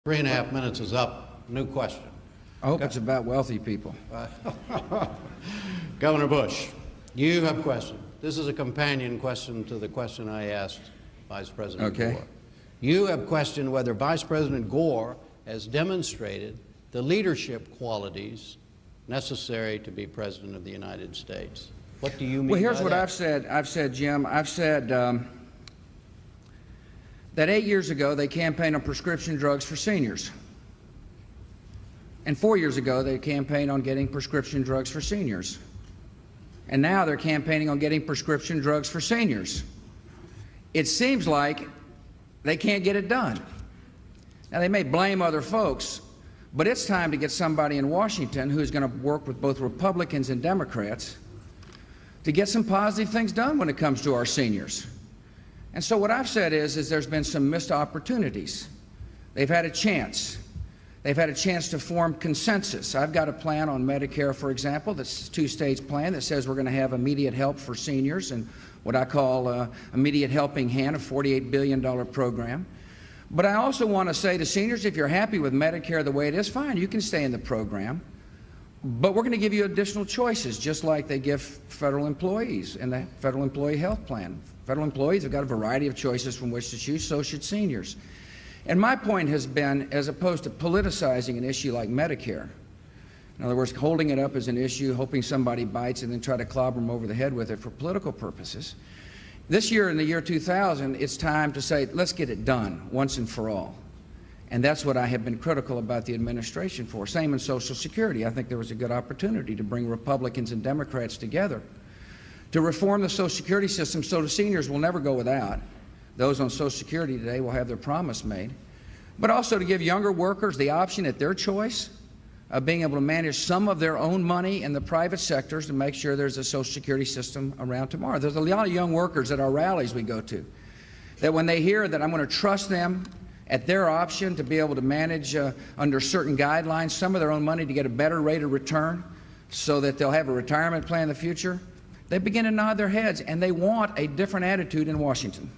3.5 minutes is up. New question. I hope it's about wealthy people. Governor Bush, you have a question. This is a companion question to the question I asked Vice President Gore. You have questioned whether Vice President Gore has demonstrated the leadership qualities necessary to be President of the United States. What do you mean by that? Well, here's what I've said, Jim. I've said that 8 years ago they campaigned on prescription drugs for seniors. And 4 years ago they campaigned on getting prescription drugs for seniors. And now they're campaigning on getting prescription drugs for seniors. It seems like they can't get it done. Now, they may blame other folks, but it's time to get somebody in Washington who's going to work with both Republicans and Democrats to get some positive things done when it comes to our seniors. And so what I've said is there's been some missed opportunities. They've had a chance. They've had a chance to form consensus. I've got a plan on Medicare, for example, that's a two-stage plan that says we're going to have immediate help for seniors and what I call immediate helping hand, a $48 billion program. But I also want to say to seniors, if you're happy with Medicare the way it is, fine, you can stay in the program. But we're going to give you additional choices, just like they give federal employees in the Federal Employee Health Plan. Federal employees have got a variety of choices from which to choose, so should seniors. And my point has been, as opposed to politicizing an issue like Medicare, in other words, holding it up as an issue, hoping somebody bites and then try to clobber them over the head with it for political purposes, this year, in the year 2000, it's time to say, let's get it done once and for all. And that's what I have been critical about the administration for. Same in Social Security. I think there was a good opportunity to bring Republicans and Democrats together to reform the Social Security system so the seniors will never go without. Those on Social Security today will have their promise made. But also to give younger workers the option at their choice of being able to manage some of their own money in the private sectors to make sure there's a Social Security system around tomorrow. There's a lot of young workers at our rallies we go to that when they hear that I'm going to trust them at their option to be able to manage under certain guidelines some of their own money to get a better rate of return so that they'll have a retirement plan in the future, they begin to nod their heads, and they want a different attitude in Washington.